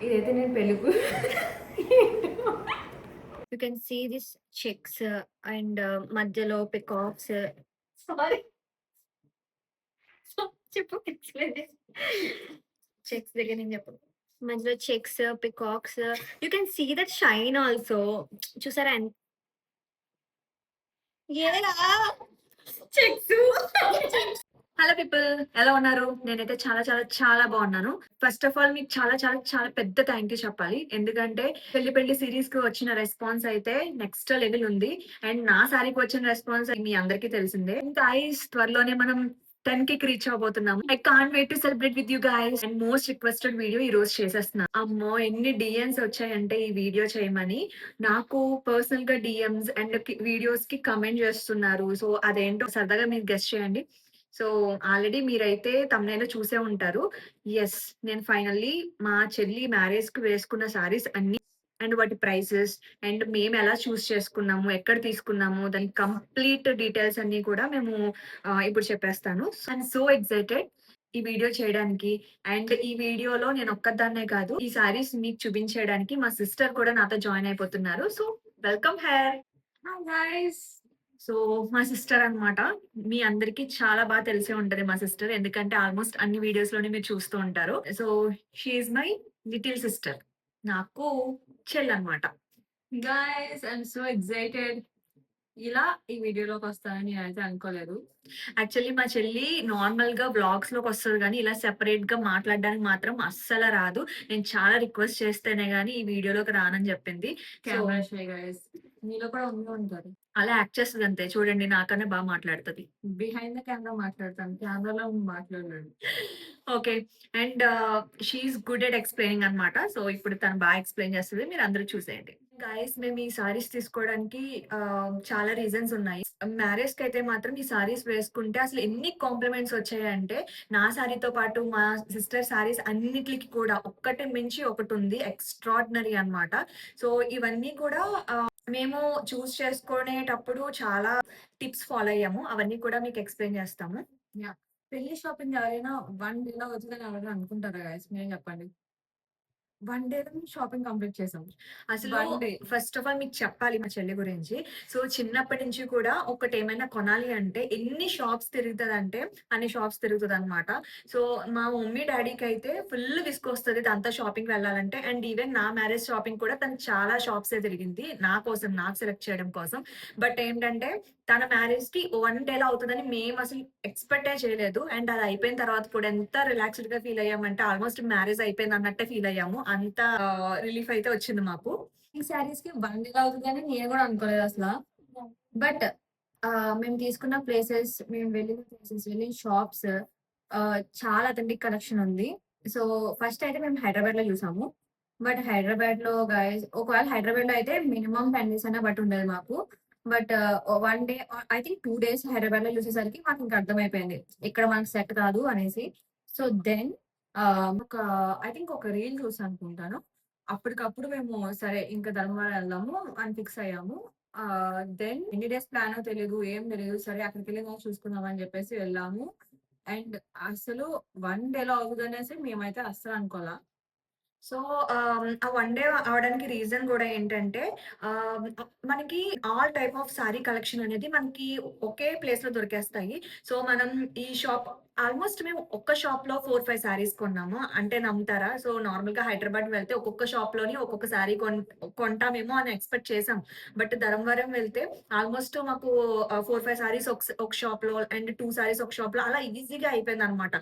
ఇదైతే నేను పెళ్ళికు you can see this checks and మధ్యలో పికాక్స్. సారీ. చెప్పు ఎక్స్‌ప్లెయిన్ చేసి. చెక్స్ దగ్గర నుంచి చెప్పు. మధ్యలో checks, peacocks. You can see that shine also. చూసారా ఏరా చెక్సు. హలో పీపుల్, ఎలా ఉన్నారు? నేనైతే చాలా చాలా చాలా బాగున్నాను. ఫస్ట్ ఆఫ్ ఆల్ మీకు చాలా చాలా చాలా పెద్ద థ్యాంక్ యూ చెప్పాలి. ఎందుకంటే పెళ్లి పెళ్లి సీరీస్ కి వచ్చిన రెస్పాన్స్ అయితే నెక్స్ట్ లెవెల్ ఉంది. అండ్ నా సారీకి వచ్చిన రెస్పాన్స్ మీ అందరికీ తెలిసిందే. గైస్, త్వరలోనే మనం 10K రీచ్ అవబోతున్నాము. I can't wait to celebrate with you guys. And most requested video ఈ రోజు చేసేస్తున్నా. అమ్మో, ఎన్ని డిఎన్స్ వచ్చాయంటే ఈ వీడియో చేయమని. నాకు పర్సనల్ గా డిఎమ్స్ అండ్ వీడియోస్ కి కమెంట్ చేస్తున్నారు. సో అదేంటో సరదాగా మీరు గెస్ట్ చేయండి. సో ఆల్రెడీ మీరైతే థంబ్‌నెయిల్‌లో చూసే ఉంటారు. యెస్, నేను ఫైనల్లీ మా చెల్లి మ్యారేజ్‌కి వేసుకున్న సారీస్ అన్నీ అండ్ వాటి ప్రైసెస్ అండ్ మేమెలా చూజ్ చేసుకున్నాము, ఎక్కడ తీసుకున్నాము, దాని కంప్లీట్ డీటెయిల్స్ అన్నీ కూడా మేము ఇప్పుడు చెప్పేస్తాను. ఐయామ్ సో ఎక్సైటెడ్ ఈ వీడియో చేయడానికి. అండ్ ఈ వీడియోలో నేను ఒక్కదాన్నే కాదు, ఈ సారీస్ మీకు చూపించేయడానికి మా సిస్టర్ కూడా నాతో జాయిన్ అయిపోతున్నారు. So welcome her. Hi guys. So మా సిస్టర్ అన్నమాట. మీ అందరికి చాలా బాగా తెలిసే ఉంటది మా సిస్టర్. ఎందుకంటే ఆల్‌మోస్ట్ అన్ని వీడియోస్‌లోని మీరు చూస్తూ ఉంటారు. So she is my little sister. నాకు చెల్లన్నమాట. Guys, I'm so excited. ఇలా ఈ వీడియోలోకొస్తానని నేనైతే అనుకోలేదు. యాక్చువల్లీ మా చెల్లి నార్మల్‌గా వ్లాగ్స్‌లోకొస్తది గానీ, ఇలా సెపరేట్‌గా మాట్లాడడానికి మాత్రం అస్సల రాదు. నేను చాలా రిక్వెస్ట్ చేస్తేనే గానీ, ఈ వీడియోలోకి రానని జెప్పింది. Camera shy guys. మీలో కూడా ఉండే ఉంటది. అలా యాక్ట్ చేస్తదంతే. చూడండి, నాకన్నా బా మాట్లాడుతది. బిహైండ్ ద కెమెరా మాట్లాడతాను. కెమెరాలో మాట్లాడలేను. Okay. And she is good at explaining అన్నమాట. సో, ఇప్పుడు తను బా ఎక్స్‌ప్లెయిన్ చేస్తది. మీరందరూ చూసేయండి. గైస్, మేము ఈ సారీస్ తీసుకోవడానికి చాలా రీజన్స్ ఉన్నాయి. మ్యారేజ్‌కైతే మాత్రం ఈ సారీస్ వేసుకుంటే అసలు ఎన్ని కాంప్లిమెంట్స్ వచ్చాయంటే, నా సారీతో పాటు మా సిస్టర్ సారీస్ అన్నిట్లికి కూడా ఒక్కటి మించి ఒకటుంది. ఎక్స్‌ట్రార్డినరీ అన్నమాట. సో, ఇవన్నీ కూడా మేము చూజ్ చేసుకునేటప్పుడు చాలా టిప్స్ ఫాలో అయ్యాము. అవన్నీ కూడా మీకు ఎక్స్‌ప్లెయిన్ చేస్తాము. యాహ్! పెళ్లి షాపింగ్ ఎవరైనా 1 డేలో అవుతదని ఎవరైనా అనుకుంటారా గైస్? మీరే చెప్పండి. 1 డేలో షాపింగ్ కంప్లీట్ చేసాం. అసలు 1 డే. ఫస్ట్ ఆఫ్ ఆల్ మీకు చెప్పాలి మా చెల్లి గురించి. సో, చిన్నప్పటి నుంచి కూడా ఒకటేమైనా కొనాలి అంటే ఎన్ని షాప్స్ తిరుగుతదంటే అన్ని షాప్స్ తిరుగుతదనమాట. సో, మా మమ్మీ, డ్యాడీకైతే ఫుల్ విసుగొస్తది తనతో షాపింగ్‌కి వెళ్ళాలంటే. అండ్ ఈవెన్ నా మ్యారేజ్ షాపింగ్ కూడా తను చాలా షాప్సే తిరిగింది. నా కోసం, నాకు సెలెక్ట్ చేయడం కోసం. బట్ ఏంటంటే తన మ్యారేజ్‌కి 1 డేలో అవుతదని మేమసలు ఎక్స్‌పెక్టే చేయలేదు. అండ్ అది అయిపోయిన తర్వాత కూడా ఎంత రిలాక్స్‌డ్‌గా ఫీల్ అయ్యామంటే ఆల్‌మోస్ట్ మ్యారేజ్ అయిపోయిందన్నట్టే ఫీల్ అయ్యాము. అంత రిలీఫ్ అయితే వచ్చింది మాకు. ఈ శారీస్‌కి 1 డేలో అవుతదని నేను గూడా అనుకోలేదసల. బట్ మేము తీసుకున్న ప్లేసెస్, మేము వెళ్ళిన ప్లేసెస్, వెళ్ళిన షాప్స్ చాలా అథెంటిక్ కలెక్షన్ ఉంది. సో, ఫస్ట్ అయితే మేము హైదరాబాద్‌లో చూసాము. బట్ హైదరాబాద్‌లో గైస్, ఒకవేళ హైదరాబాద్‌లో అయితే మినిమమ్ 10 డేస్ అన్నా పట్టుండేది మాకు. But 1 day I think 2 days హైదరాబాద్‌లో చూసేసరికి మాకింక అర్థమైపోయింది. ఇక్కడ మనకు సెట్ కాదు అనేసి. సో, దెన్ ఒక ఐ థింక్ ఒక రీల్ చూసానుకుంటాను. అప్పటికప్పుడు మేము సరే ఇంక ధర్మవరం ఎళ్దాము అని ఫిక్స్ అయ్యాము. దెన్ ఎన్ని డేస్ ప్లానో తెలీదు. ఏం తెలీదు. సరే అక్కడికెళ్ళినాక చూసుకుందాం అని జెప్పేసి వెళ్ళాము. అండ్ అసలు 1 డేలో అవుతదనేసి మేమైతే అస్సలు అనుకోలా. సో, ఆ వన్ డే అవ్వడానికి రీజన్ గూడా ఏంటంటే, ఆహ్, మనకి all type of sorry collection అనేది మనకి ఒకే ప్లేస్‌లో దొరికేస్తాయి. సో, మనం ఈ షాప్ ఆల్‌మోస్ట్ మేము ఒక్క షాప్‌లో 4, 5 సారీస్ కొన్నాము. అంటే నమ్ముతారా? సో, నార్మల్‌గా హైదరాబాద్ వెళ్తే ఒక్కొక్క షాప్‌లోని ఒక్కొక్క సారీ కొంటామేమో అని ఎక్స్‌పెక్ట్ చేసాం. బట్ ధర్మవరం వెళ్తే ఆల్‌మోస్ట్ మాకు 4, 5 సారీస్ ఒక షాప్‌లో అండ్ 2 సారీస్ ఒక షాప్‌లో అలా ఈజీగా అయిపోయిందనమాట.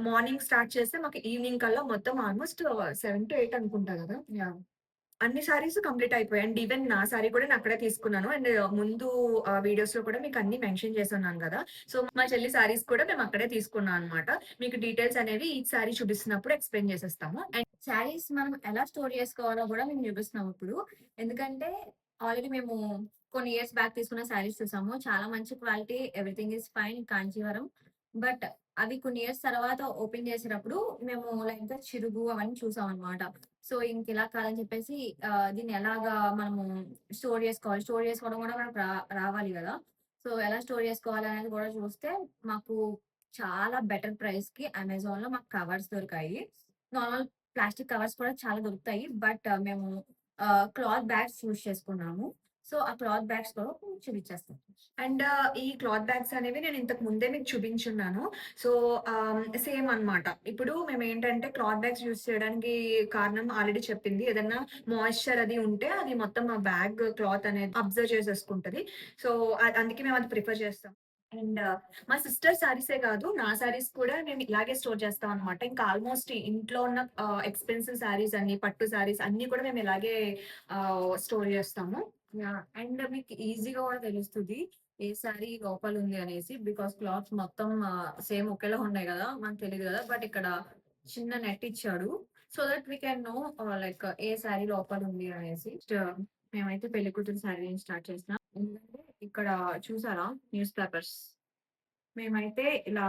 మార్నింగ్ స్టార్ట్ చేస్తే మాకు ఈవినింగ్ కల్లా మొత్తం ఆల్‌మోస్ట్ 7-8 అనుకుంటా గదా! యాహ్! అన్ని సారీస్ కంప్లీట్ అయిపోయాయి. అండ్ ఈవెన్ నా సారీ కూడా నేనక్కడే తీసుకున్నాను. అండ్ ముందు వీడియోస్‌లో కూడా మీకు అన్నీ మెన్షన్ చేసున్నాను గదా! సో, మా చెల్లి సారీస్ కూడా మేము అక్కడే తీసుకున్నాం అన్నమాట. మీకు డీటెయిల్స్ అనేవి ఈచ్ సారీ చూపిస్తున్నప్పుడు ఎక్స్‌ప్లెయిన్ చేసేస్తాము. అండ్ సారీస్ మనం ఎలా స్టోర్ చేసుకోవాలో గూడా మేము చూపిస్తున్నాం ఇప్పుడు. ఎందుకంటే ఆల్రెడీ మేము కొన్ని ఇయర్స్ బ్యాక్ తీసుకున్న సారీస్ చూసాము. చాలా మంచి quality, everything is fine Kanjeevaram. But అవి కొన్ని ఇయర్స్ తర్వాత ఓపెన్ చేసేటప్పుడు మేము లైట్‌గా చిరుగు అవన్నీ చూసామన్నమాట. సో, ఇంకిలా కాదని చెప్పేసి దీన్ని ఎలాగా మనము స్టోర్ జేసుకోవాలి. స్టోర్ జేసుకోవడం గూడా మనకు రావాలి గదా! సో, ఎలా స్టోర్ జేసుకోవాలనేది గూడా చూస్తే మాకు చాలా బెటర్ ప్రైస్‌కి అమెజాన్‌లో మాకు కవర్స్ దొరికాయి. నార్మల్ ప్లాస్టిక్ కవర్స్ కూడా చాలా దొరుకుతాయి. బట్ మేము క్లాత్ బ్యాగ్స్ చూజ్ చేసుకున్నాము. సో, ఆ క్లాత్ బ్యాగ్స్ కూడా చూపించేస్తాను. అండ్ ఈ క్లాత్ బ్యాగ్స్ అనేవి నేను ఇంతకు ముందే మీకు చూపించున్నాను. సో, సేమ్ అన్నమాట. ఇప్పుడు మేమేంటంటే క్లాత్ బ్యాగ్స్ యూజ్ చేయడానికి కారణం ఆల్రెడీ చెప్పింది. ఏదన్నా మాయిశ్చర్ అది ఉంటే అది మొత్తం ఆ బ్యాగ్ క్లాత్ అనేది అబ్జర్వ్ చేసేసుకుంటది. సో, అందుకే మేము అది ప్రిఫర్ చేస్తాం. అండ్ మా సిస్టర్ శారీసే కాదు, నా శారీస్ కూడా మేము ఇలాగే స్టోర్ చేస్తాం అన్నమాట. ఇంకా ఆల్మోస్ట్ ఇంట్లో ఉన్న ఎక్స్‌పెన్సివ్ శారీస్ అన్ని, పట్టు శారీస్ అన్నీ కూడా మేము ఇలాగే స్టోర్ చేస్తాము. యాహ్! అండ్ మీకు ఈజీగా కూడా తెలుస్తది. ఏ శారీ లోపలుంది అనేసి. బికాజ్ క్లాత్స్ మొత్తం సేమ్ ఒకేలా ఉన్నాయి గదా! మనకు తెలీదు గదా! బట్ ఇక్కడ చిన్న నెట్ ఇచ్చాడు. So that we can know like a saree లోపలుంది అనేసి. మేమైతే పెళ్లికూతురు శారీ నుంచి స్టార్ట్ చేసినాం. ఎందుకంటే ఇక్కడ చూసారా న్యూస్ పేపర్స్. మేమైతే ఇలా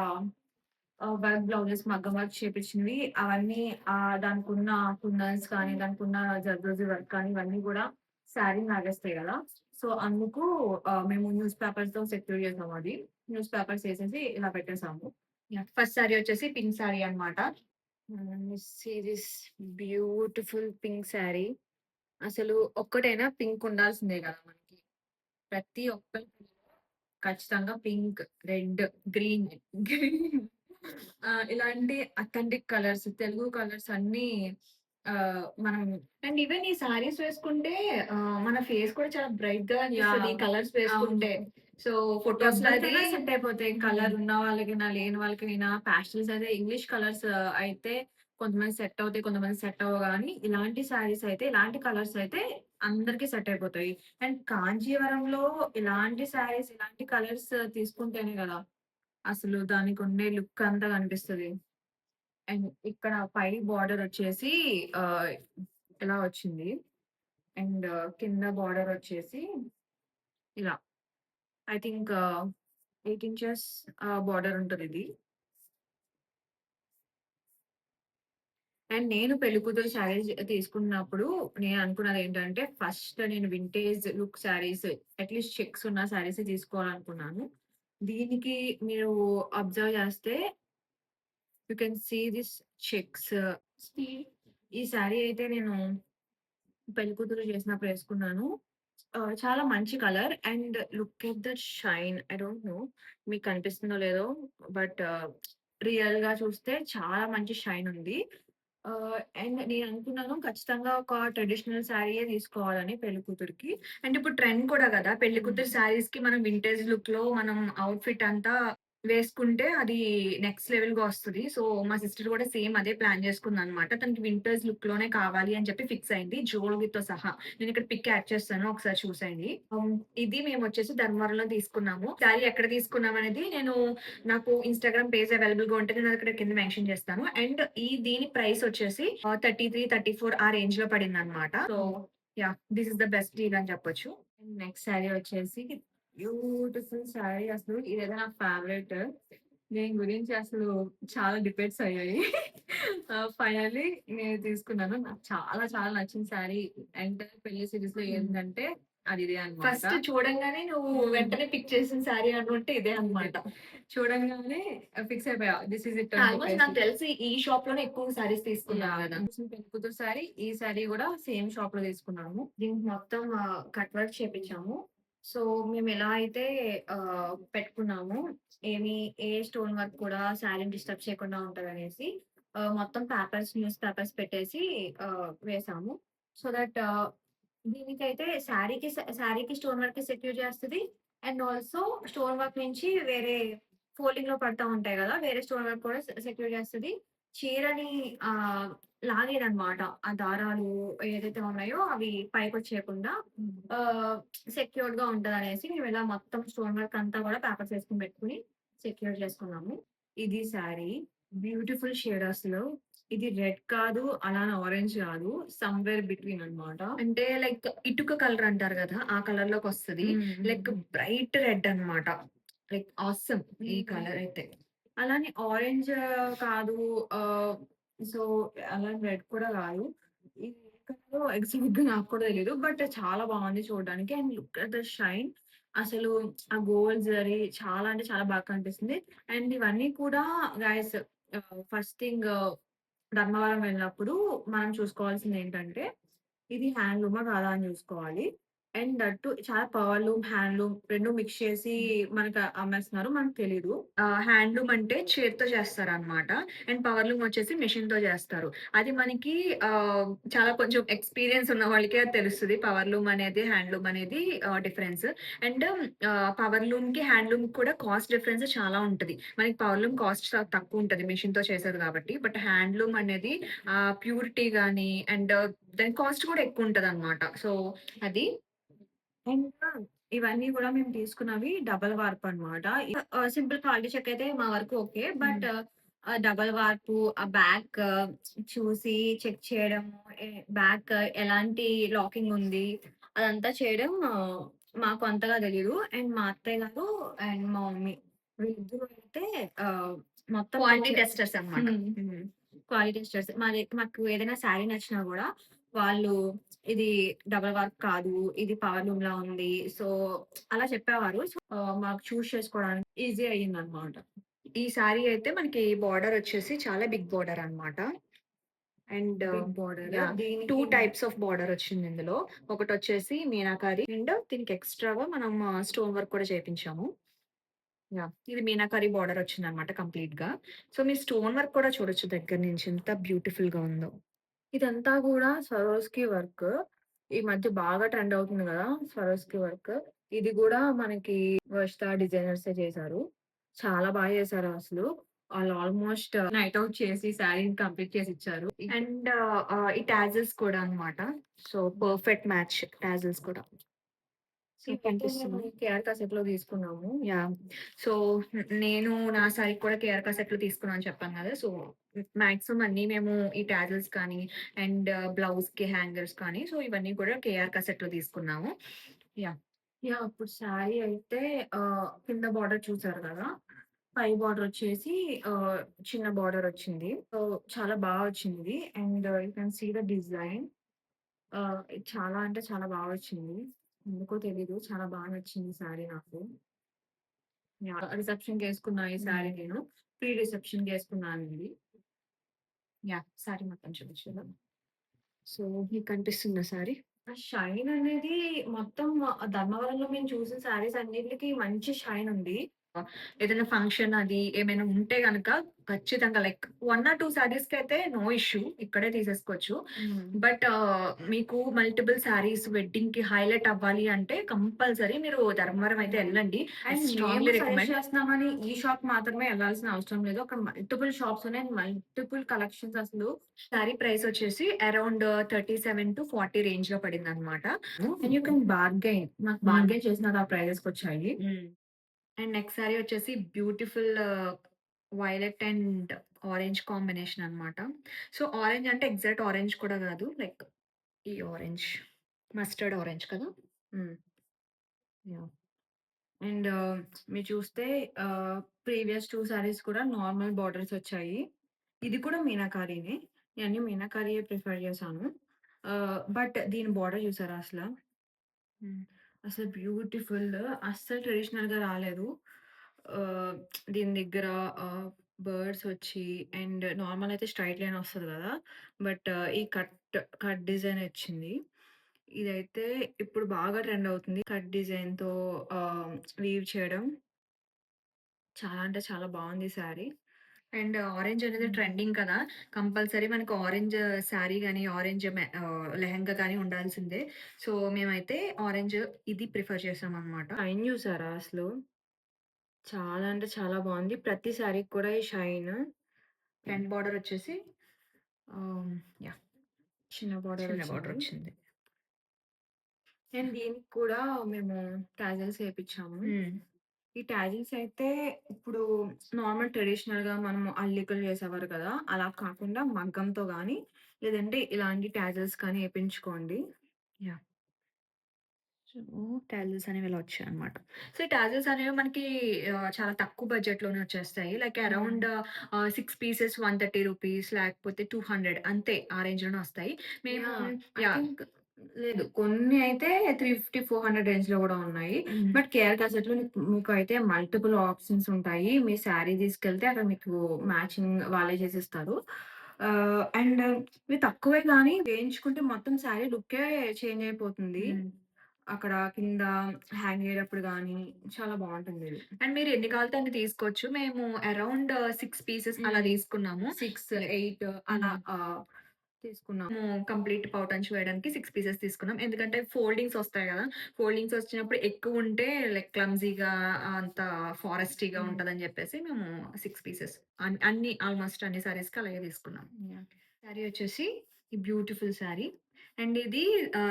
వర్క్ బ్లౌజెస్ మగ్గం వర్క్ చేపించినవి అవన్నీ దానికున్న కుందన్స్ కానీ, దానికున్న జర్దోజీ వర్క్ కానీ ఇవన్నీ గూడా శారీని లాగేస్తాయి గదా! సో, అందుకు మేము న్యూస్ పేపర్స్‌తో సెక్యూర్ చేసాం అది. న్యూస్ పేపర్స్ ఏసేసి ఇలా పెట్టేసాము. యాహ్! ఫస్ట్ శారీ వచ్చేసి పింక్ శారీ అన్నమాట. See this beautiful pink sari. అసలు ఒక్కటైనా పింక్ ఉండాల్సిందే గదా మనకి. ప్రతి ఒక్కరి ఖచ్చితంగా పింక్, రెడ్, గ్రీన్, గ్రీన్ ఇలాంటి అథెంటిక్ కలర్స్, తెలుగు కలర్స్ అన్నీ మనం అండ్ ఈవెన్ ఈ సారీస్ వేసుకుంటే మన ఫేస్ కూడా చాలా బ్రైట్‌గా అనిపిస్తది. ఈ యాహ్! కలర్స్ అవును. వేసుకుంటే. సో, ఫోటోస్‌లో అది ఎవరికైనా సెట్ అయిపోతాయి. కలర్ హ్మ్. ఉన్న వాళ్ళకినా, లేని వాళ్ళకినా పాస్టల్స్ అయితే ఇంగ్లీష్ కలర్స్ అయితే కొంతమంది సెట్ అవుతాయి. కొంతమంది సెట్ అవ్వవు గానీ, ఇలాంటి శారీస్ అయితే, ఇలాంటి కలర్స్ అయితే అందరికి సెట్ అయిపోతాయి. అండ్ కాంజీవరంలో ఇలాంటి శారీస్, ఇలాంటి కలర్స్ తీసుకుంటేనే గదా! అసలు దానికుండే లుక్ అంతా కనిపిస్తది. అండ్ ఇక్కడ పై బార్డర్ వచ్చేసి ఆహ్, ఇలా వచ్చింది. అండ్ కింద బార్డర్ వచ్చేసి ఇలా. ఐ థింక్ 8 ఇంచెస్ బార్డర్ ఉంటదిది. అండ్ నేను పెళ్లికూతురు శారీస్ తీసుకున్నప్పుడు నేను అనుకున్నదేంటంటే, ఫస్ట్ నేను vintage look saris at least checks ఉన్న శారీసే తీసుకోవాలనుకున్నాను. దీనికి మీరు అబ్జర్వ్ చేస్తే you can see this checks. See ఈ శారీ అయితే నేను పెళ్లికూతురు చేసినప్పుడు యేసుకున్నాను. చాలా మంచి colour and look at that shine. I don't know మీకు కనిపిస్తుందో లేదో బట్ రియల్‌గా చూస్తే చాలా మంచి షైన్ ఉంది. అండ్ నేను అనుకున్నాను ఖచ్చితంగా ఒక ట్రెడిషనల్ శారీయే తీసుకోవాలని పెళ్లికూతురికి. అండ్ ఇప్పుడు ట్రెండ్ కూడా గదా! పెళ్లికూతురు శారీస్‌కి మనం వింటేజ్ లుక్‌లో మనం అవుట్‌ఫిట్ అంతా వేసుకుంటే అది నెక్స్ట్ లెవెల్‌గా వస్తది. సో, మా సిస్టర్ గూడా సేమ్ అదే ప్లాన్ చేసుకుందనమాట. తనకి వింటేజ్ లుక్‌లోనే కావాలి అని చెప్పి ఫిక్స్ అయింది. జ్యువెలరీతో సహా. నేనిక్కడ పిక్ యాడ్ చేస్తాను. ఒకసారి చూసేయండి. ఇది మేమొచ్చేసి ధర్మవరంలో తీసుకున్నాము. శారీ ఎక్కడ తీసుకున్నామనేది నాకు ఇన్‌స్టాగ్రామ్ పేజ్ అవైలబుల్‌గా ఉంటే నేనక్కడ కింద మెన్షన్ చేస్తాను. అండ్ దీని ప్రైస్ వచ్చేసి 33, 34 ఆ రేంజ్‌లో పడిందనమాట. So, yeah! This is the best deal అని చెప్పొచ్చు. నెక్స్ట్ శారీ వచ్చేసి బ్యూటిఫుల్ శారీ అసలు ఇదైతే నా ఫేవరెట్. దీని గురించి అసలు చాలా డిబేట్స్ అయ్యాయి. ఫైనల్లీ నేను తీసుకున్నాను. నాకు చాలా చాలా నచ్చిన శారీ ఎంటైర్ పెళ్లి సీరీస్‌లో ఏంటంటే అది ఇదే అన్నమాట. ఫస్ట్ చూడంగానే నువ్వు వెంటనే పిక్ చేసిన శారీ అనుకుంటే ఇదే అన్నమాట. చూడంగానే ఫిక్స్ అయిపోయా. దిస్ ఈస్ ఇట్ అని ఆల్మోస్ట్ నాకు చెప్పేసి. తెలిసి ఈ షాప్‌లోనే ఎక్కువ శారీస్ తీసుకున్నావు యాహ్! గదా! పెళ్లికూతురు శారీ, ఈ శారీ గూడా సేమ్ షాప్‌లో తీసుకున్నాము. దీనికి మొత్తం కట్ వర్క్ చేపించాము. సో, మేమెలా అయితే పెట్టుకున్నామో ఏమి ఏ స్టోన్ వర్క్ కూడా శారీని డిస్టర్బ్ చేయకుండా ఉంటదనేసి మొత్తం పేపర్స్, న్యూస్ పేపర్స్ పెట్టేసి వేసాము. సో దట్ దీనికైతే శారీకి స్టోన్ వర్క్ సెక్యూర్ చేస్తది. అండ్ ఆల్సో స్టోన్ వర్క్ నుంచి వేరే ఫోల్డింగ్‌లో పడతా ఉంటాయి గదా! వేరే స్టోన్ వర్క్ కూడా సెక్యూర్ చేస్తది. చీరని ఆహ్, లాగేదనమాట. ఆ దారాలు ఏదైతే ఉన్నాయో అవి పైకొచ్చేయకుండా ఆహ్, సెక్యూర్డ్‌గా ఉంటదనేసి మేమిలా మొత్తం స్టోన్ వర్క్ అంతా గూడా పేపర్స్ ఏసుకొని పెట్టుకొని సెక్యూర్ చేసుకున్నాము. ఇది శారీ. బ్యూటిఫుల్ షేడ్ అసలు. ఇది రెడ్ కాదు, అలానే ఆరెంజ్ గాదు. సమ్‌వేర్ బిట్వీన్ అన్నమాట. అంటే లైక్ ఇటుక కలర్ అంటారు గదా! ఆ కలర్‌లోకొస్తది. లైక్ బ్రైట్ రెడ్ అన్నమాట. లైక్ ఆసమ్ ఈ కలర్ అయితే. అలానే ఆరెంజ్ కాదు. ఆహ్, సో, అలానే రెడ్ కూడా గాదు. ఇది ఏ కలరో ఎగ్జాక్ట్‌గా నాకు కూడా తెలీదు. బట్ చాలా బావుంది చూడడానికి. And look at the shine. అసలు ఆ గోల్డ్ జరీ చాలా అంటే చాలా బాగా కనిపిస్తుంది. అండ్ ఇవన్నీ కూడా గైస్ ఫస్ట్ థింగ్ ధర్మవరం వెళ్ళినప్పుడు మనం చూసుకోవాల్సిందేంటంటే, ఇది హ్యాండ్లూమా కాదా అని చూసుకోవాలి. అండ్ దట్ టూ చాలా పవర్‌లూమ్, హ్యాండ్లూమ్ 2 మిక్స్ చేసి మనకు అమ్మేస్తున్నారు. మనకు తెలీదు. హ్యాండ్లూమ్ అంటే చేత్తో చేస్తారనమాట. అండ్ పవర్లూమ్ వచ్చేసి మెషిన్‌తో చేస్తారు. అది మనకి చాలా కొంచెం ఎక్స్‌పీరియన్స్ ఉన్న వాళ్ళకే అది తెలుస్తది. పవర్లూమ్ అనేది, హ్యాండ్లూమ్ అనేది డిఫరెన్స్. అండ్ పవర్లూమ్‌కి, హ్యాండ్లూమ్‌కి కూడా కాస్ట్ డిఫరెన్స్ చాలా ఉంటది. మనకి పవర్లూమ్ కాస్ట్ తక్కువ ఉంటది మెషిన్‌తో చేసేది కాబట్టి. బట్ హ్యాండ్లూమ్ అనేది ప్యూరిటీ గాని అండ్ దాని కాస్ట్ కూడా ఎక్కువ ఉంటదనమాట. సో, అది. ఇంకా ఇవన్నీ గూడా మేము తీసుకున్నవి డబుల్ వార్ప్ అన్నమాట. సింపుల్ క్వాలిటీ చెక్ అయితే మా వరకు ఓకే. బట్ డబుల్ వార్పు, ఆ బ్యాక్ చూసి చెక్ చేయడము, బ్యాక్ ఎలాంటి లాకింగ్ ఉంది, అదంతా చేయడం మాకు అంతగా తెలీదు. అండ్ మా అత్తయ్య గారు అండ్ మా మమ్మీ వీళ్ళిద్దరూ అయితే మొత్తం క్వాలిటీ చెక్ టెస్టర్స్ అనమాట. హ్మ్. Quality testers. మాకు ఏదైనా శారీ నచ్చినా గూడా వాళ్ళు ఇది డబుల్ వర్క్ కాదు. ఇది పవర్ లూమ్‌లా ఉంది. సో, అలా చెప్పేవారు. సో, మాకు చూజ్ చేసుకోవడానికి ఈజీ అయ్యిందన్నమాట. ఈ సారీ అయితే మనకి బార్డర్ వచ్చేసి చాలా బిగ్ బార్డర్ అనమాట. And big border. యాహ్! 2 దీనికి టైప్స్ ఆఫ్ బార్డర్ వచ్చింది ఇందులో. ఒకటొచ్చేసి మీనాకారి అండ్ దీనికి ఎక్స్‌ట్రాగా మనం స్టోన్ వర్క్ కూడా చేపించాము. యాహ్! ఇది మీనాకారి బార్డర్ వచ్చిందనమాట కంప్లీట్‌గా. సో, మీరు స్టోన్ వర్క్ కూడా చూడొచ్చు దగ్గర నుంచి ఎంత బ్యూటిఫుల్‌గా ఉందో. ఇదంతా గూడా స్వరోస్‌కి వర్క్. ఈ మధ్య బాగా ట్రెండ్ అవుతుంది గదా! Swarovski work. ఇది గూడా మనకి వర్షిత డిజైనర్సే చేశారు. చాలా బాగా చేశారు అసలు. ఆళ్ళు ఆల్‌మోస్ట్ నైట్ ఔట్ చేసి శారీని కంప్లీట్ చేసి ఇచ్చారు. అండ్ ఈ టాజిల్స్ కూడా అనమాట. సో, పర్ఫెక్ట్ మ్యాచ్ టాజిల్స్ కూడా. సో, ఇవైతే మేము కనిపిస్తుందా? కేఆర్ కాసెట్‌లో తీసుకున్నాము. యాహ్! సో, నేను నా సారీకి కూడా కేఆర్ కాసెట్‌లో తీసుకున్నా అని చెప్పాను గదా! సో, మాక్సిమం అన్నీ మేము ఈ టాజిల్స్ కానీ అండ్ బ్లౌజ్‌కి హ్యాంగర్స్ కానీ సో, ఇవన్నీ కూడా కేఆర్ కాసెట్‌లో తీసుకున్నాము. యాహ్! ఇప్పుడు శారీ అయితే కింద బార్డర్ చూసారు గదా! పై బార్డర్ వచ్చేసి ఆహ్, చిన్న బార్డర్ వచ్చింది. సో, చాలా బా వచ్చింది. And you can see the design. ఇది చాలా అంటే చాలా బా వచ్చింది. ఎందుకో తెలీదు. చాలా బా నచ్చింది శారీ నాకు. రిసెప్షన్‌కేసుకున్న ఈ శారీ హ్మ్. నేను. ప్రీ రిసెప్షన్‌కేసుకున్నాను ఇది. యాహ్! సారీ మొత్తం చూపించు కదా! సో, మీకు కనిపిస్తుందా సారీ? ఆ షైన్ అనేది మొత్తం ధర్మవరంలో మేము చూసిన శారీస్ అన్నిట్లికి మంచి షైన్ ఉంది. ఏదైనా ఫంక్షన్ అది ఏమైనా ఉంటే గనక ఖచ్చితంగా లైక్ 1 ఆర్ 2 సారీస్‌కైతే నో ఇష్యూ. ఇక్కడే తీసేసుకోవచ్చు. హ్మ్. బట్ మీకు మల్టిపుల్ సారీస్ వెడ్డింగ్‌కి హైలైట్ అవ్వాలి అంటే కంపల్సరీ మీరు ధర్మవరం అయితే యాహ్! ఎళ్ళండి. ఐ అండ్ మేము స్ట్రాంగ్లీ సజెస్ట్ రికమెండ్. చేస్తున్నామని ఈ షాప్ మాత్రమే ఎళ్ళాల్సిన అవసరం లేదు. అక్కడ మల్టిపుల్ షాప్స్ ఉన్నాయి. మల్టిపుల్ కలెక్షన్స్ అసలు. సారీ ప్రైస్ వచ్చేసి అరౌండ్ 37-40 రేంజ్‌లో పడిందనమాట. And you can bargain. నాకు హ్మ్. బార్గెయిన్ చేసిన ఆ ప్రైజెస్‌కొచ్చాయి. హ్మ్. అండ్ నెక్స్ట్ సారీ వచ్చేసి beautiful violet and orange combination అన్నమాట. సో, ఆరెంజ్ అంటే ఎగ్జాక్ట్ ఆరెంజ్ కూడా గాదు. లైక్ ఈ ఆరెంజ్ మస్టర్డ్ ఆరెంజ్ కదా! హ్మ్. యాహ్! అండ్ మీరు చూస్తే ప్రీవియస్ 2 సారీస్ కూడా నార్మల్ బార్డర్స్ వచ్చాయి. ఇది కూడా మీనాకారీనే. నేను మీనాకారియే ప్రిఫర్ చేశాను. బట్ దీని బార్డర్ చూసారా అసల? హ్మ్. అసలు బ్యూటిఫుల్. అస్సలు ట్రెడిషనల్‌గా రాలేదు. ఆహ్, దీని దగ్గర ఆహ్, బర్డ్స్ వచ్చి అండ్ నార్మల్ అయితే స్ట్రెయిట్ లైన్ వస్తది గదా! బట్ ఈ కట్ డిజైన్ వచ్చింది. ఇదైతే ఇప్పుడు బాగా ట్రెండ్ అవుతుంది. కట్ డిజైన్‌తో ఆహ్, వీవ్ చేయడం. చాలా అంటే చాలా బావుంది శారీ. అండ్ ఆరెంజ్ అనేది హ్మ్. ట్రెండింగ్ కదా! కంపల్సరీ మనకు ఆరెంజ్ సారీ గాని, ఆరెంజ్ లెహెంగా గాని ఉండాల్సిందే. సో, మేమైతే ఆరెంజ్ ఇది ప్రిఫర్ చేసామన్నమాట. షైన్ చూసారా అసలు? చాలా అంటే చాలా బావుంది. ప్రతి శారీకి కూడా ఈ షైన్. ఫ్రంట్ బార్డర్ వచ్చేసి ఆహ్, యాహ్! చిన్న బార్డర్ చిన్న బార్డర్ వచ్చింది. వచ్చింది. అండ్ దీనికి కూడా మేము టాజెల్స్ ఏపిచ్చాము. హ్మ్. ఈ టాజిల్స్ అయితే ఇప్పుడు నార్మల్ ట్రెడిషనల్‌గా మనము అల్లికలు చేసేవారు కదా! అలా కాకుండా మగ్గంతో గాని, లేదంటే ఇలాంటి టాజిల్స్ కానీ ఏపించుకోండి. యాహ్! సో, టాజిల్స్ అనేవి ఇలా వచ్చాయన్నమాట. సో, ఈ టాజిల్స్ అనేవి మనకి చాలా తక్కువ బడ్జెట్‌లోనే వచ్చేస్తాయి. లైక్ హ్మ్. అరౌండ్ 6 పీసెస్ ₹130 లేకపోతే 200 అంతే ఆ రేంజ్‌లోనే వస్తాయి. మేము ఐ యాహ్! థింక్ లేదు. కొన్ని అయితే 350, 400 రేంజ్‌లో గూడా ఉన్నాయి. హ్మ్. బట్ కేఆర్ కాసెట్‌లో మీకైతే మల్టిపుల్ ఆప్షన్స్ ఉంటాయి. మీ శారీ తీసుకెళ్తే అక్కడ మీకు మ్యాచింగ్ వాళ్ళే చేసిస్తారు. అండ్ ఇవి తక్కువే గానీ వేయించుకుంటే మొత్తం శారీ లుక్కే చేంజ్ అయిపోతుంది. హ్మ్. అక్కడ కింద హ్యాంగ్ అయ్యేటప్పుడు గానీ చాలా బావుంటుందిది. అండ్ మీరు ఎన్ని కావాలితే అన్ని తీసుకోవచ్చు. మేము అరౌండ్ 6 పీసెస్ అలా హ్మ్. తీసుకున్నాము. 6, 8 అలా తీసుకున్నాం. మేము కంప్లీట్ పౌటంచు వేయడానికి 6 పీసెస్ తీసుకున్నాం. ఎందుకంటే ఫోల్డింగ్స్ ఒస్తాయి గదా! ఫోల్డింగ్స్ వచ్చినప్పుడు ఎక్కువుంటే లైక్ క్లమ్జీగా అంత ఫారెస్టీగా హ్మ్. ఉంటదని జెప్పేసి మేము 6 పీసెస్ అన్ని ఆల్‌మోస్ట్ అన్ని సారీస్‌కి అలాగే తీసుకున్నాం. యాహ్! శారీ వచ్చేసి ఈ బ్యూటిఫుల్ శారీ. అండ్ ఇది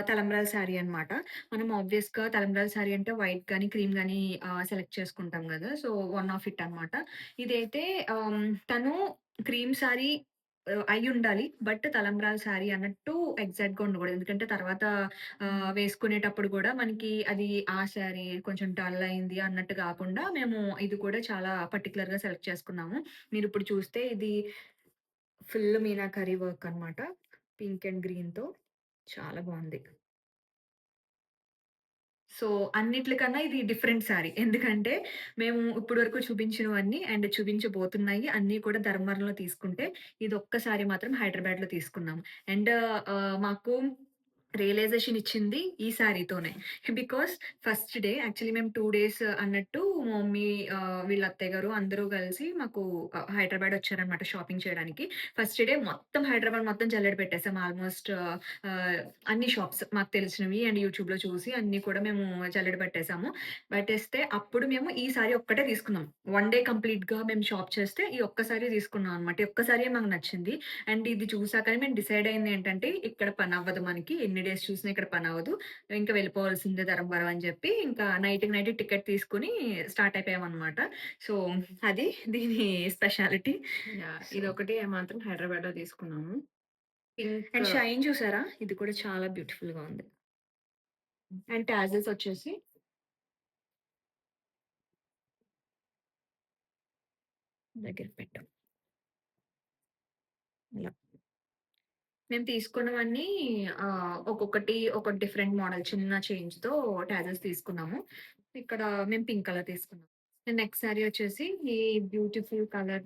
తలంబ్రాల శారీ అన్నమాట. మనం ఆబ్వియస్‌గా తలంబ్రాల శారీ అంటే వైట్ గాని, క్రీమ్ గాని సెలెక్ట్ చేసుకుంటాం గదా! సో, వన్ ఆఫ్ ఇట్ అన్నమాట. ఇదైతే తను క్రీమ్ శారీ అయ్యుండాలి. బట్ తలంబ్రాల శారీ అన్నట్టు ఎగ్జాక్ట్‌గా ఉండకూడదు. ఎందుకంటే తర్వాత వేసుకునేటప్పుడు గూడా మనకి అది ఆ శారీ కొంచెం డల్ అయింది అన్నట్టు గాకుండా మేము ఇది కూడా చాలా పర్టిక్యులర్‌గా సెలెక్ట్ చేసుకున్నాము. మీరిప్పుడు చూస్తే ఇది ఫుల్ మీనాకరి వర్క్ అన్నమాట. పింక్ అండ్ గ్రీన్‌తో చాలా బావుంది. సో, అన్నిట్లికన్నా ఇది డిఫరెంట్ సారీ. ఎందుకంటే, మేము ఇప్పటి వరకు చూపించినవన్నీ అండ్ చూపించబోతున్నయి అన్నీ కూడా ధర్మవరంలో తీసుకుంటే, ఇదొక్క సారీ మాత్రం హైదరాబాద్‌లో తీసుకున్నాము. అండ్ మాకు రియలైజేషన్ ఇచ్చింది ఈ సారీతోనే. బికాజ్ ఫస్ట్ డే యాక్చువల్లీ మేము 2 డేస్ అన్నట్టు మా మమ్మీ వీళ్ళ అత్తయ్య గారు అందరూ కలిసి మాకు హైదరాబాద్ వచ్చారనమాట షాపింగ్ చేయడానికి. ఫస్ట్ డే మొత్తం హైదరాబాద్ మొత్తం జల్లెడ పెట్టేసాం. ఆల్మోస్ట్ అన్ని షాప్స్ మాకు తెలిసినవి అండ్ యూట్యూబ్‌లో చూసి అన్నీ కూడా మేము జల్లెడ పట్టేసాము. పట్టేస్తే అప్పుడు మేము ఈ సారీ ఒక్కటే తీసుకున్నాం. వన్ డే కంప్లీట్‌గా మేము షాప్ చేస్తే ఈ ఒక్క సారీ తీసుకున్నాం అనమాట. ఈ ఒక్క సారీయే మాకు నచ్చింది. అండ్ ఇది చూసాకనే మేము డిసైడ్ అయిందేంటంటే, ఇక్కడ పనవ్వదు మనకి. ఎన్ని డేస్ చూసినా ఇక్కడ పనవ్వదు. ఇంక వెళ్ళిపోవాల్సిందే ధర్మవరం అని చెప్పి, ఇంకా నైట్‌కి నైట్ టికెట్ తీసుకొని స్టార్ట్ అయిపోయామనమాట. సో, అది దీని స్పెషాలిటీ. యాహ్! సో ఇదొకటి మాత్రం హైదరాబాద్‌లో తీసుకున్నాము. పింక్ అండ్ షైన్ చూసారా? ఇది కూడా చాలా బ్యూటిఫుల్‌గా ఉంది. అండ్ టాజిల్స్ వచ్చేసి దగ్గరికి పెట్టు. ఇలా. మేము తీసుకున్నవన్నీ ఒక్కొక్కటి ఒక డిఫరెంట్ మోడల్ చిన్న చేంజ్‌తో టాజిల్స్ తీసుకున్నాము. ఇక్కడ మేము పింక్ కలర్ తీసుకున్నాం. నెక్స్ట్ సారీ వచ్చేసి ఈ beautiful colour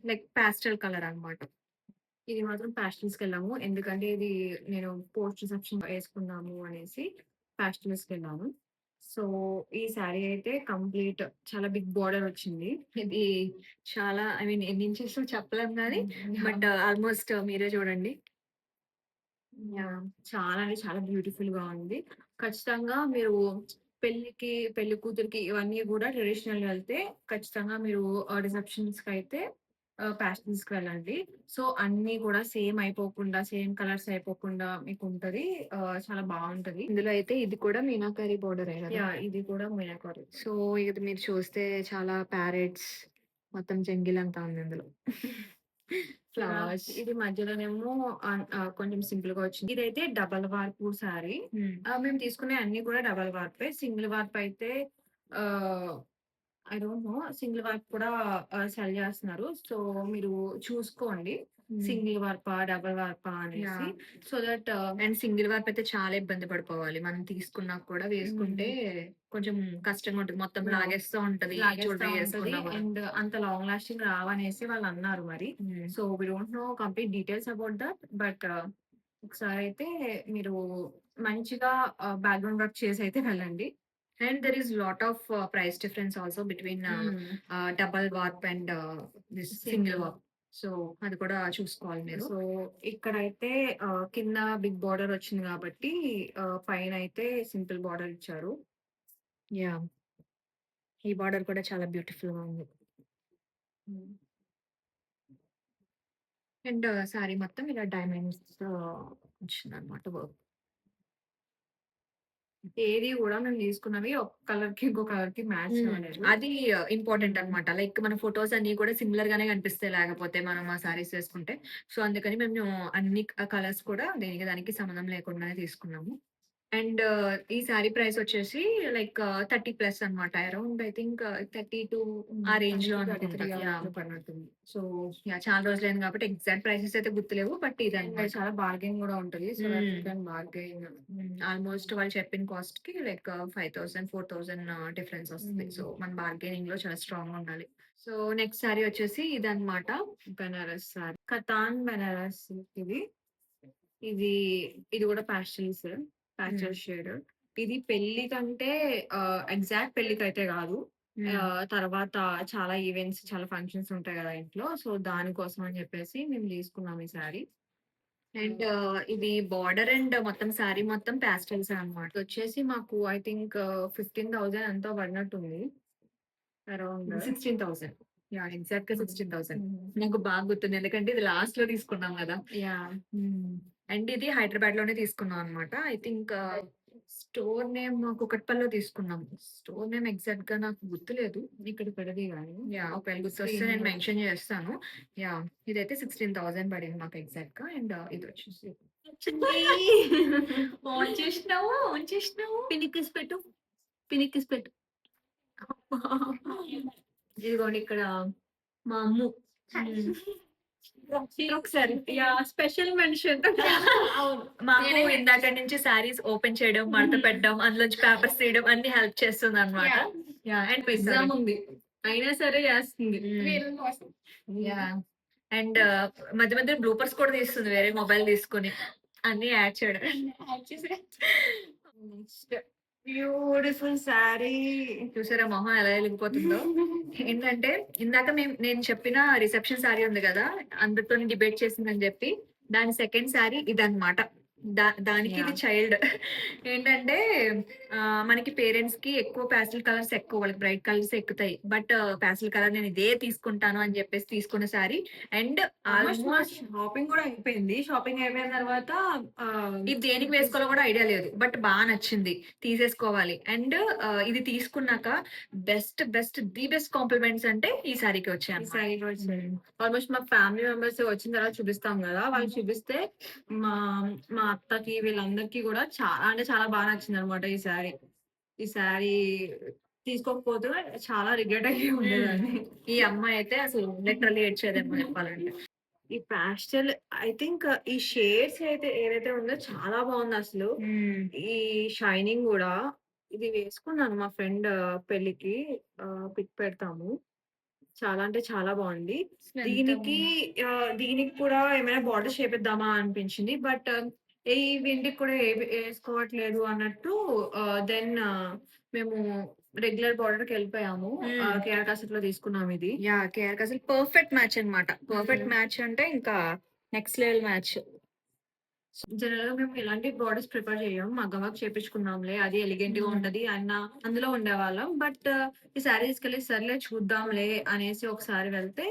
like pastel colour అన్నమాట. ఇది మాత్రం పాస్టల్స్‌కెళ్ళాము. ఎందుకంటే ఇది నేను పోస్ట్ రిసెప్షన్‌లో ఏసుకుందాము అనేసి పాస్టల్స్‌కెళ్ళాము. సో, ఈ సారీ అయితే కంప్లీట్ చాలా బిగ్ బోర్డర్ వచ్చింది. ఇది చాలా ఐ మీన్ ఎన్ని ఇంచెసో చెప్పలేం గానీ బట్ ఆల్‌మోస్ట్ మీరే చూడండి. యాహ్! చాలా అంటే చాలా బ్యూటిఫుల్‌గా ఉంది. ఖచ్చితంగా మీరు పెళ్లి కూతురికి ఇవన్నీ గూడా ట్రెడిషనల్ వెళ్తే ఖచ్చితంగా మీరు రిసెప్షన్స్‌కైతే ప్యాషనల్స్‌కి వెళ్ళండి. సో, అన్నీ గూడా సేమ్ అయిపోకుండా, సేమ్ కలర్స్ అయిపోకుండా మీకుంటది. చాలా బావుంటది. ఇందులో అయితే ఇది కూడా మీనాకరి బోర్డరే గదా! యాహ్! ఇది కూడా మీనాకరి. సో, ఇది మీరు చూస్తే చాలా ప్యారెట్స్ మొత్తం జంగిలంతా ఉంది ఇందులో. ఫ్లవర్స్. ఇది మధ్యలోనేమో కొంచెం సింపుల్‌గా వచ్చింది. ఇదైతే డబల్ వార్పు సారీ. హ్మ్. మేము తీసుకునే అన్నీ కూడా డబల్ వార్పే. సింగిల్ వార్ప్ అయితే ఆహ్, I don't no. Single warp కూడా సెల్ చేస్తున్నారు. సో, మీరు చూసుకోండి. హ్మ్. సింగిల్ వార్పా, డబుల్ వార్పా అనేసి. Yeah! So that and single warp అయితే చాలా ఇబ్బంది పడిపోవాలి. మనం తీసుకున్నాక కూడా వేసుకుంటే కొంచెం కష్టంగా ఉంటది. మొత్తం యాహ్! లాగేస్తా ఉంటది. లాగేస్తా చూడవే ఉంటది. వేసుకున్నా కూడా. అండ్ అంత లాంగ్ లాస్టింగ్ రావనేసి వాళ్ళన్నారు మరి. Hmm. So, we don't know complete details about that. But ఒకసారయితే మీరు మంచిగా బ్యాక్‌గ్రౌండ్ వర్క్ చేసైతే వెళ్ళండి. And there is lot of price difference also between hmm. Double warp and this single single. Warp. So, అది కూడా చూసుకోవాలి మీరు. సో, ఇక్కడైతే కింద బిగ్ బార్డర్ వచ్చింది గాబట్టి పైనయితే సింపుల్ బార్డర్ ఇచ్చారు. యాహ్! ఈ బార్డర్ కూడా చాలా బ్యూటిఫుల్‌గా ఉంది. హ్మ్. అండ్ సారీ మొత్తం ఇలా డైమండ్స్‌తో వచ్చిందన్నమాట వర్క్. ఏది గూడా మేము తీసుకున్నవి ఒక కలర్‌కి, ఇంకో కలర్‌కి మ్యాచ్ అవ్వలేదు. అది ఇంపార్టెంట్ హ్మ్. అన్నమాట. లైక్ మన ఫోటోస్ అన్నీ కూడా సిమిలర్ గానే కనిపిస్తాయి లేకపోతే మనం ఆ సారీస్ వేసుకుంటే. సో, అందుకని మేము అన్ని కలర్స్ కూడా దేనికి దానికి సంబంధం లేకుండానే తీసుకున్నాము. అండ్ ఈ శారీ ప్రైస్ వచ్చేసి లైక్ 30+ అన్నమాట. అరౌండ్ ఐ థింక్ 32 ఆ రేంజ్ లో అనుకుంటా. 33 యాహ్! పడినట్టుంది. So yeah! చాలా రోజులైంది కాబట్టి ఎగ్జాక్ట్ ప్రైసెస్ అయితే గుర్తులేవు. బట్ అండ్ ఇదన్నమాట. చాలా బార్గెయిన్ గూడా ఉంటది. సో దట్ యూ హ్మ్. Can bargain. ఆల్మోస్ట్ వాళ్ళు చెప్పిన కాస్ట్‌కి లైక్ 5,000, 4,000 డిఫరెన్స్ వస్తది. సో మన బార్గెనింగ్‌లో చాలా స్ట్రాంగ్‌గా ఉండాలి. సో నెక్స్ట్ శారీ వచ్చేసి ఇదన్నమాట. బెనారస్ సారీ. కతాన్ బెనారస్ సిల్క్ ఇది. ఇది ఇది గూడా పాస్టల్స్. పాస్టల్ షేడ్. ఇది పెళ్లి కంటే ఎగ్జాక్ట్ పెళ్ళికైతే గాదు. హ్మ్. తర్వాత చాలా ఈవెంట్స్, చాలా ఫంక్షన్స్ ఉంటాయి గదా ఇంట్లో. సో దానికోసం అని జెప్పేసి మేము తీసుకున్నాం ఈ సారీ. అండ్ ఇది బార్డర్ అండ్ మొత్తం శారీ మొత్తం పాస్టెల్సే అన్నమాట. వచ్చేసి మాకు ఐ థింక్ 15,000 ఎంతో పడినట్టుంది. అరౌండ్. 16,000. యాహ్! ఎగ్జాక్ట్‌గా 16,000. హ్మ్. నాకు బాగా గుర్తుంది. ఎందుకంటే ఇది లాస్ట్‌లో తీసుకున్నాం గదా! యాహ్! అండ్ ఇది హైదరాబాద్‌లోనే తీసుకున్నాం అన్నమాట. ఐ థింక్ స్టోర్ నేమ్ కూకట్పల్లిలో తీసుకున్నాం. స్టోర్ నేమ్ ఎగ్జాక్ట్‌గా నాకు గుర్తులేదు. ఇక్కడ పెడది గాని. యాహ్! ఒకవేళ గుర్తొస్తే నేను స్క్రీన్‌లో. మెన్షన్ చేస్తాను. యాహ్! ఇదైతే 16,000 పడింది మాకు ఎగ్జాక్ట్‌గా. అండ్ ఇదొచ్చేసి వచ్చింది. ఆన్ చేసినావు, ఆన్ చేసినావు. పినికిస్ పెట్టు. పినికిస్ పెట్టు. ఇదిగోండి ఇక్కడ మా అమ్ము. హ్మ్. ఒకసారి. యాహ్! Special mention. అవును. మాకు ఇందాక నుంచి శారీస్ ఓపెన్ చేయడం, మడత పెట్టడం, అందులోంచి పేపర్స్ తీయడం అన్ని హెల్ప్ చేస్తుందన్నమాట. యాహ్! యాహ్! అండ్ ఎగ్జామ్ ఉంది. అయినా సరే చేస్తుంది. యాహ్! అండ్ మధ్య మధ్యలో బ్లూపర్స్ కూడా తీస్తుంది వేరే మొబైల్ తీసుకొని. అన్నీ యాడ్ చేయడం. Next beautiful sorry. చూసారా మొహం ఎలా ఎలిగిపోతుందో? ఏంటంటే ఇందాక నేను చెప్పిన రిసెప్షన్ శారీ ఉంది గదా! అందరితోని డిబేట్ చేసిందని జెప్పి, దాని సెకండ్ శారీ ఇదన్నమాట. దానికి ఇది యాహ్! చైల్డ్. ఏంటంటే మనకి పేరెంట్స్‌కి ఎక్కువ పాస్టెల్ కలర్స్ ఎక్కువ. వాళ్ళకి బ్రైట్ కలర్స్ ఎక్కుతాయి. బట్ పాస్టెల్ కలర్ నేను ఇదే తీసుకుంటాను అని జెప్పేసి తీసుకున్న శారీ. అండ్ ఆల్మోస్ట్ మా ఆల్మోస్ట్ షాపింగ్ గూడా అయిపోయింది. షాపింగ్ అయిపోయిన తర్వాత ఇది దేనికి వేసుకోవాలో గూడా ఐడియా లేదు. బట్ బా నచ్చింది. తీసేసుకోవాలి. అండ్ ఇది తీసుకున్నాక ది బెస్ట్ కాంప్లిమెంట్స్ అంటే ఈ శారీకి ఈ వచ్చాయన్నమాట. సారీ కూడా వచ్చాయి. హ్మ్. ఆల్మోస్ట్ మా ఫ్యామిలీ మెంబర్స్ వచ్చిన తర్వాత చూపిస్తాం గదా! వాళ్ళు చూపిస్తే మా మా అత్తకి వీళ్ళందరికీ గూడా చాలా అంటే చాలా బా నచ్చిందనమాట ఈ సారీ. ఈ సారీ తీసుకోకపోతే చాలా రిగ్రెట్ అయ్యి ఉండేదాన్ని. ఈ అమ్మాయయితే అసలు లిటరల్లీ ఏడ్చేదేమో చెప్పాలంటే. ఈ పాస్టెల్ ఐ థింక్ ఈ షేడ్స్ అయితే ఏదైతే ఉందో చాలా బావుందసలు. హ్మ్. ఈ షైనింగ్ గూడా ఇది వేసుకున్నాను మా ఫ్రెండ్ పెళ్ళికి. పిక్ పెడతాము. చాలా అంటే చాలా బావుంది. దీనికి దీనికి కూడా ఏమైనా బార్డర్స్ చేపిద్దామా అనిపించింది. బట్ ఈ వీటికి కూడా ఏసుకోవట్లేదు అన్నట్టు దెన్ మేము రెగ్యులర్ బార్డర్‌కెళ్ళిపోయాము. హ్మ్. కేఆర్ కాసెట్‌లో తీసుకున్నాం ఇది. యాహ్! కేఆర్‌కి అసలు పర్ఫెక్ట్ మ్యాచ్ అన్నమాట. పర్ఫెక్ట్ హ్మ్. మ్యాచ్ అంటే ఇంకా నెక్స్ట్ లెవెల్ మ్యాచ్. జనరల్‌గా మేము ఎలాంటి బార్డర్స్ ప్రిఫర్ చెయ్యం. మగ్గం వర్క్ చేపించుకుందాంలే అది ఎలిగెంట్‌గా హ్మ్. ఉంటది అందులో ఉండేవాళ్ళం. బట్ ఈ సారీ తీసుకెళ్ళి సర్లే చూద్దాంలే అనేసి ఒకసారి వెళ్తే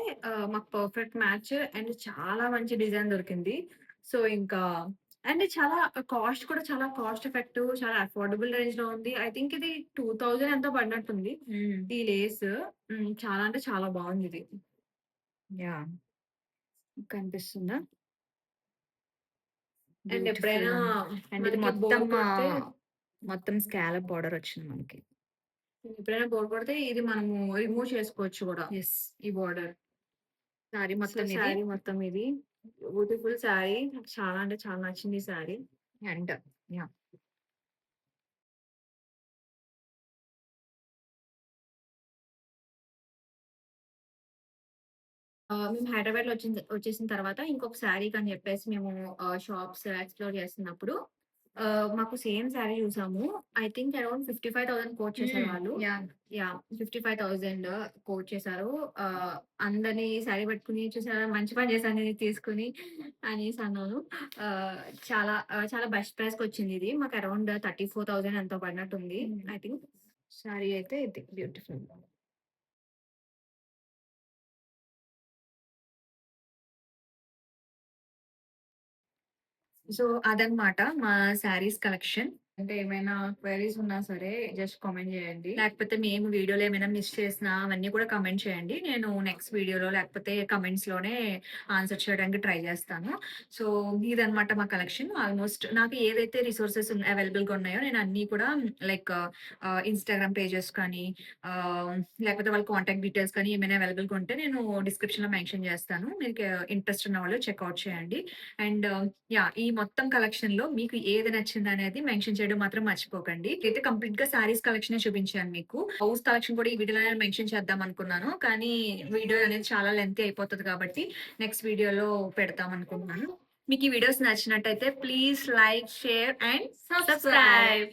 మాకు పర్ఫెక్ట్ మ్యాచ్ అండ్ చాలా మంచి డిజైన్ దొరికింది. సో, ఇంకా అండ్ చాలా కాస్ట్ కూడా చాలా కాస్ట్ ఎఫెక్టివ్ చాలా అఫోర్డబుల్ రేంజ్‌లో ఉంది. ఐ థింక్ ఇది 2000 ఎంతో పడినట్టుంది. హ్మ్. ఈ లేస్. చాలా అంటే చాలా బావుందిది. యాహ్! కనిపిస్తుందా? అండ్ బ్యూటిఫుల్ ఎప్పుడైనా అండ్ ఇది మనకి మొత్తం బోర్ కొడితే మొత్తం స్కాలప్ బార్డర్ వచ్చింది మనకి. ఎప్పుడైనా బోర్ కొడితే ఇది మనము రిమూవ్ చేసుకోవచ్చు గూడా. యెస్. ఈ బోర్డర్. సారీ సో, మొత్తం ఇది. శారీ మొత్తం ఇది. బ్యూటిఫుల్ శారీ. నాకు చాలా అంటే చాలా నచ్చింది ఈ శారీ. And yeah! మేము హైదరాబాద్‌లో వచ్చేసిన తర్వాత ఇంకొక శారీకని జెప్పేసి మేము షాప్స్ ఎక్స్‌ప్లోర్ చేస్తున్నప్పుడు మాకు సేమ్ శారీ చూసాము. ఐ థింక్ అరౌండ్ 55,000 కోట్ చేసారు వాళ్ళు. యాహ్! యాహ్! 55,000 కోట్ చేసారు. అందరిని శారీ పట్టుకొని చూసారా మంచి పని చేశాను ఇది తీసుకొని అనేసి అన్నాను. ఆహ్, చాలా బెస్ట్ ప్రైస్‌కొచ్చిందిది. మాకు అరౌండ్ 34,000 ఎంతో పడినట్టుంది. I think. సారీ అయితే ఇది బ్యూటిఫుల్. సో, అదన్నమాట మా శారీస్ కలెక్షన్. అంటే ఏమైనా క్వెరీస్ ఉన్నా సరే జస్ట్ కామెంట్ చేయండి. లేకపోతే మేము వీడియోలో ఏమైనా మిస్ చేసినా అవన్నీ కూడా కామెంట్ చేయండి. నేను నెక్స్ట్ వీడియోలో లేకపోతే కమెంట్స్‌లోనే ఆన్సర్ చేయడానికి ట్రై చేస్తాను. సో, ఇదనమాట మా కలెక్షన్. ఆల్మోస్ట్ నాకు ఏదైతే రిసోర్సెస్ అవైలబుల్‌గా ఉన్నాయో నేను అన్నీ కూడా లైక్ ఇన్‌స్టాగ్రామ్ పేజెస్ కానీ ఆహ్, లేకపోతే వాళ్ళ కాంటాక్ట్ డీటెయిల్స్ కానీ ఏమైనా అవైలబుల్‌గా ఉంటే నేను డిస్క్రిప్షన్‌లో మెన్షన్ చేస్తాను. మీకు ఇంట్రెస్ట్ ఉన్న వాళ్ళు చెక్‌ఔట్ చేయండి. And yeah! ఈ మొత్తం కలెక్షన్‌లో మీకు ఏది నచ్చిందనేది మెన్షన్ చేయడం మాత్రం మర్చిపోకండి. అయితే కంప్లీట్‌గా శారీస్ కలెక్షనే చూపించాను మీకు. బ్లౌజ్ కలెక్షన్ కూడా ఈ వీడియోలోనే మెన్షన్ చేద్దాం అనుకున్నాను. కానీ వీడియో అనేది చాలా లెంతీ అయిపోతది కాబట్టి నెక్స్ట్ వీడియోలో పెడతాం అనుకుంటున్నాను. మీకు ఈ వీడియోస్ నచ్చినట్టయితే please like, share and subscribe. Subscribe.